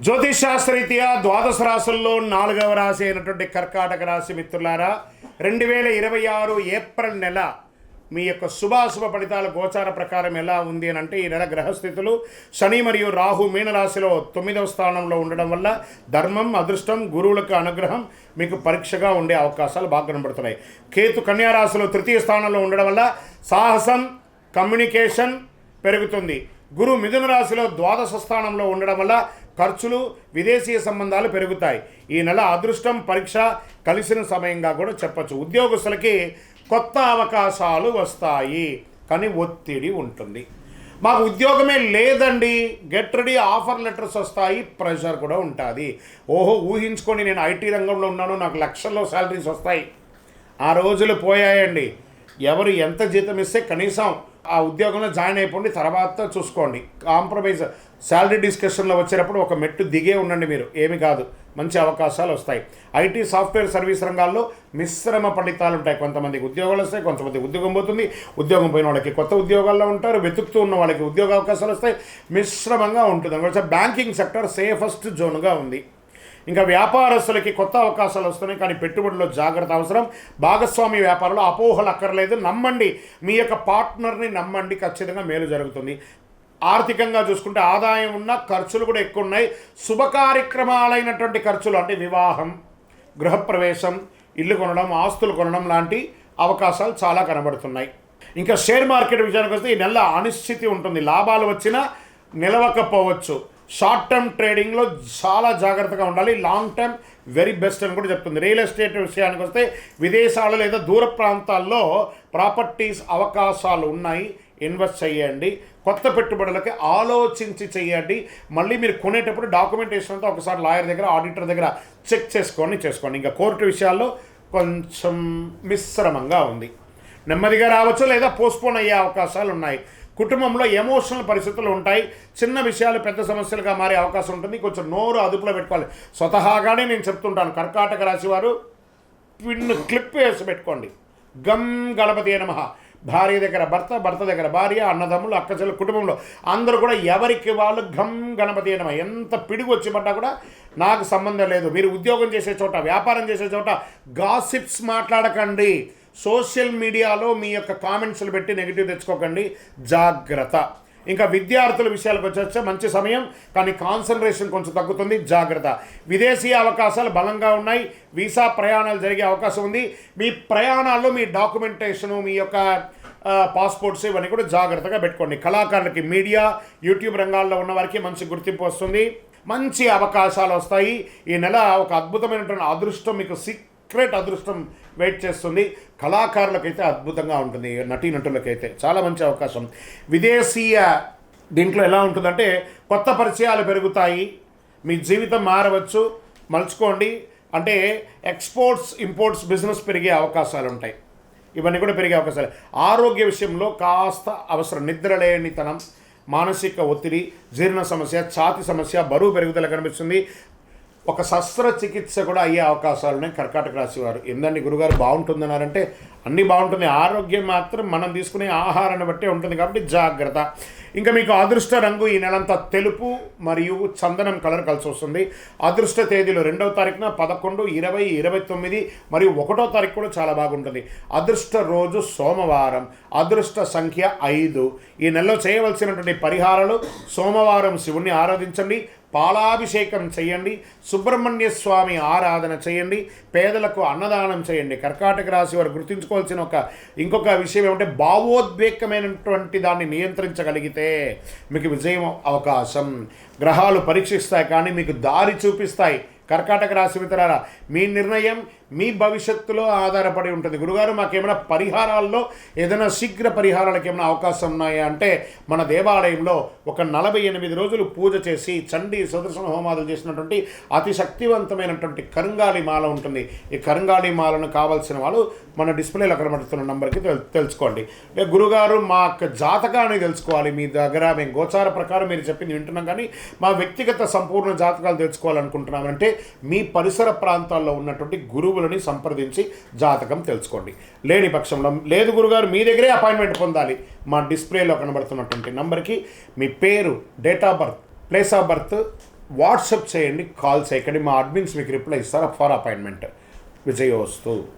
జ్యోతిష్ శాస్త్రరీత్యా ద్వాదశ రాశుల్లో 4వ రాశి అయినటువంటి కర్కాటక రాశి మిత్రులారా, 2026 ఏప్రిల్ నెల మీ యొక్క శుభాశుభ ఫలితాల గోచార ప్రకారం ఎలా ఉంది అని అంటే, ఈ నెల గ్రహస్థితులు శని మరియు రాహు మీనరాశిలో 9వ స్థానంలో ఉండడం వల్ల ధర్మం, అదృష్టం, గురువులకు అనుగ్రహం మీకు పరీక్షగా ఉండే అవకాశాలు బాగా కనబడుతున్నాయి. కేతు కన్యా రాశిలో 3వ స్థానంలో ఉండడం వల్ల సాహసం, కమ్యూనికేషన్ పెరుగుతుంది. గురు మిథున రాశిలో 12వ స్థానంలో ఉండడం వల్ల ఖర్చులు, విదేశీయ సంబంధాలు పెరుగుతాయి. ఈ నెల అదృష్టం, పరీక్ష కలిసిన సమయంగా కూడా చెప్పచ్చు. ఉద్యోగస్తులకి కొత్త అవకాశాలు వస్తాయి, కానీ ఒత్తిడి ఉంటుంది. మాకు ఉద్యోగమే లేదండి, గెట్ రెడీ, ఆఫర్ లెటర్స్ వస్తాయి, ప్రెషర్ కూడా ఉంటుంది. ఓహో, ఊహించుకొని నేను ఐటీ రంగంలో ఉన్నాను, నాకు లక్షల్లో శాలరీస్ వస్తాయి. ఆ రోజులు పోయాయండి. ఎవరు ఎంత జీతం ఇస్తే కనీసం ఆ ఉద్యోగంలో జాయిన్ అయిపోండి, తర్వాత చూసుకోండి. కాంప్రమైజ్ శాలరీ డిస్కషన్లో వచ్చేటప్పుడు ఒక మెట్టు దిగే ఉండండి. మీరు ఏమి కాదు, మంచి అవకాశాలు వస్తాయి. ఐటీ, సాఫ్ట్వేర్, సర్వీస్ రంగాల్లో మిశ్రమ ఫలితాలు ఉంటాయి. కొంతమందికి ఉద్యోగాలు వస్తాయి, కొంతమంది ఉద్యోగం పోతుంది. ఉద్యోగం పోయిన వాళ్ళకి కొత్త ఉద్యోగాల్లో ఉంటారు, వెతుకుతూ ఉన్న వాళ్ళకి ఉద్యోగ అవకాశాలు వస్తాయి. మిశ్రమంగా ఉంటుంది. అందువల్ల బ్యాంకింగ్ సెక్టర్ సేఫెస్ట్ జోన్గా ఉంది. ఇంకా వ్యాపారస్తులకి కొత్త అవకాశాలు వస్తున్నాయి, కానీ పెట్టుబడిలో జాగ్రత్త అవసరం. భాగస్వామి వ్యాపారంలో అపోహలు అక్కర్లేదు, నమ్మండి. మీ యొక్క పార్ట్నర్ని నమ్మండి, ఖచ్చితంగా మేలు జరుగుతుంది. ఆర్థికంగా చూసుకుంటే ఆదాయం ఉన్న, ఖర్చులు కూడా ఎక్కువ ఉన్నాయి. శుభ కార్యక్రమాలైనటువంటి ఖర్చులు అంటే వివాహం, గృహప్రవేశం, ఇల్లు కొనడం, ఆస్తులు కొనడం లాంటి అవకాశాలు చాలా కనబడుతున్నాయి. ఇంకా షేర్ మార్కెట్ విషయానికి వస్తే ఈ నెల అనిశ్చితి ఉంటుంది. లాభాలు వచ్చినా నిలవకపోవచ్చు. షార్ట్ టర్మ్ ట్రేడింగ్లో చాలా జాగ్రత్తగా ఉండాలి. లాంగ్ టర్మ్ వెరీ బెస్ట్ అని కూడా చెప్తుంది. రియల్ ఎస్టేట్ విషయానికి వస్తే విదేశాలు లేదా దూర ప్రాంతాల్లో ప్రాపర్టీస్ అవకాశాలు ఉన్నాయి, ఇన్వెస్ట్ చేయండి. కొత్త పెట్టుబడులకి ఆలోచించి చేయండి. మళ్ళీ మీరు కొనేటప్పుడు డాక్యుమెంటేషన్ అంతా ఒకసారి లాయర్ దగ్గర, ఆడిటర్ దగ్గర చెక్ చేసుకోండి. ఇంకా కోర్టు విషయాల్లో కొంచెం మిశ్రమంగా ఉంది. నెమ్మదిగా రావచ్చు లేదా పోస్ట్పోన్ అయ్యే అవకాశాలు ఉన్నాయి. కుటుంబంలో ఎమోషనల్ పరిస్థితులు ఉంటాయి. చిన్న విషయాలు పెద్ద సమస్యలుగా మారే అవకాశం ఉంటుంది. కొంచెం నోరు అదుపులో పెట్టుకోవాలి. స్వతహాగానే నేను చెప్తుంటాను, కర్కాటక రాశి వారు పిన్ను క్లిప్ వేసి పెట్టుకోండి. గమ్ గణపతి నమః. భార్య దగ్గర భర్త, భర్త దగ్గర భార్య, అన్నదమ్ములు, అక్కచెల్లు, కుటుంబంలో అందరూ కూడా ఎవరికి వాళ్ళు గమ్ గణపతి నమః. ఎంత పిడుగు వచ్చి పడ్డా కూడా నాకు సంబంధం లేదు. మీరు ఉద్యోగం చేసే చోట, వ్యాపారం చేసే చోట గాసిప్స్ మాట్లాడకండి. సోషల్ మీడియాలో మీ యొక్క కామెంట్స్లు పెట్టి నెగిటివ్ తెచ్చుకోకండి, జాగ్రత్త. ఇంకా విద్యార్థుల విషయాలకు వచ్చేస్తే మంచి సమయం, కానీ కాన్సన్ట్రేషన్ కొంచెం తగ్గుతుంది, జాగ్రత్త. విదేశీ అవకాశాలు బలంగా ఉన్నాయి. వీసా ప్రయాణాలు జరిగే అవకాశం ఉంది. మీ ప్రయాణాల్లో మీ డాక్యుమెంటేషను, మీ యొక్క పాస్పోర్ట్స్ ఇవన్నీ కూడా జాగ్రత్తగా పెట్టుకోండి. కళాకారులకి, మీడియా, యూట్యూబ్ రంగాల్లో ఉన్న వారికి మంచి గుర్తింపు వస్తుంది, మంచి అవకాశాలు వస్తాయి. ఈ నెల ఒక అద్భుతమైనటువంటి అదృష్టం, మీకు సీక్రెట్ అదృష్టం వెయిట్ చేస్తుంది. కళాకారులకైతే అద్భుతంగా ఉంటుంది, నటీనటులకైతే చాలా మంచి అవకాశం. విదేశీయ దీంట్లో ఎలా ఉంటుందంటే కొత్త పరిచయాలు పెరుగుతాయి, మీ జీవితం మారవచ్చు, మలుచుకోండి. అంటే ఎక్స్పోర్ట్స్, ఇంపోర్ట్స్ బిజినెస్ పెరిగే అవకాశాలు ఉంటాయి. ఇవన్నీ కూడా పెరిగే అవకాశాలు. ఆరోగ్య విషయంలో కాస్త అవసరం. నిద్రలేనితనం, మానసిక ఒత్తిడి, జీర్ణ సమస్య, ఛాతి సమస్య, బరువు పెరుగుదల కనిపిస్తుంది. ఒక శస్త్రచికిత్స కూడా అయ్యే అవకాశాలు ఉన్నాయి కర్కాటక రాశి వారు. ఏందండి గురుగారు బాగుంటుందన్నారంటే అన్నీ బాగుంటుంది, ఆరోగ్యం మాత్రం మనం తీసుకునే ఆహారాన్ని బట్టే ఉంటుంది, కాబట్టి జాగ్రత్త. ఇంకా మీకు అదృష్ట రంగు ఈ నెలంతా తెలుపు మరియు చందనం కలర్ కలిసి వస్తుంది. అదృష్ట తేదీలు 2వ తారీఖున 11, 20, 29 మరియు 1వ తారీఖు కూడా చాలా బాగుంటుంది. అదృష్ట రోజు సోమవారం. అదృష్ట సంఖ్య 5. ఈ నెలలో చేయవలసినటువంటి పరిహారాలు: సోమవారం శివుణ్ణి ఆరాధించండి, పాలాభిషేకం చేయండి, సుబ్రహ్మణ్య స్వామి ఆరాధన చేయండి, పేదలకు అన్నదానం చేయండి. కర్కాటక రాశి వారు గుర్తుంచుకోవాల్సిన ఇంకొక విషయం ఏమంటే, భావోద్వేగమైనటువంటి దాన్ని నియంత్రించగలిగితే మీకు విజయం అవకాశం. గ్రహాలు పరీక్షిస్తాయి, కానీ మీకు దారి చూపిస్తాయి. కర్కాటక రాశి మిత్రులారా, మీ నిర్ణయం మీ భవిష్యత్తులో ఆధారపడి ఉంటుంది. గురుగారు మాకేమైనా పరిహారాల్లో ఏదైనా శీఘ్ర పరిహారాలకు ఏమైనా అవకాశం ఉన్నాయా అంటే, మన దేవాలయంలో ఒక 48 రోజులు పూజ చేసి చండీ సుదర్శన హోమాదులు చేసినటువంటి అతి శక్తివంతమైనటువంటి కరుంగాళి మాల ఉంటుంది. ఈ కరుంగాళి మాలను కావాల్సిన వాళ్ళు మన డిస్ప్లేలో కనబడుతున్న నంబర్కి తెలుసుకోండి. గురుగారు మా జాతకాన్ని తెలుసుకోవాలి మీ దగ్గర, మేము గోచార ప్రకారం మీరు చెప్పింది వింటున్నాం, కానీ మా వ్యక్తిగత సంపూర్ణ జాతకాలు తెలుసుకోవాలనుకుంటున్నామంటే మీ పరిసర ప్రాంతాల్లో ఉన్నటువంటి గురువులని సంప్రదించి జాతకం తెలుసుకోండి. లేని పక్షంలో, లేదు గురుగారు మీ దగ్గరే అపాయింట్మెంట్ పొందాలి, మా డిస్ప్లేలో కనబడుతున్నటువంటి నంబర్కి మీ పేరు, date of birth, place of birth, WhatsApp చేయండి, కాల్ చేయకండి. మా అడ్మిన్స్ మీకు రిప్లై ఇస్తారు ఫర్ అపాయింట్మెంట్. విజయోస్తు.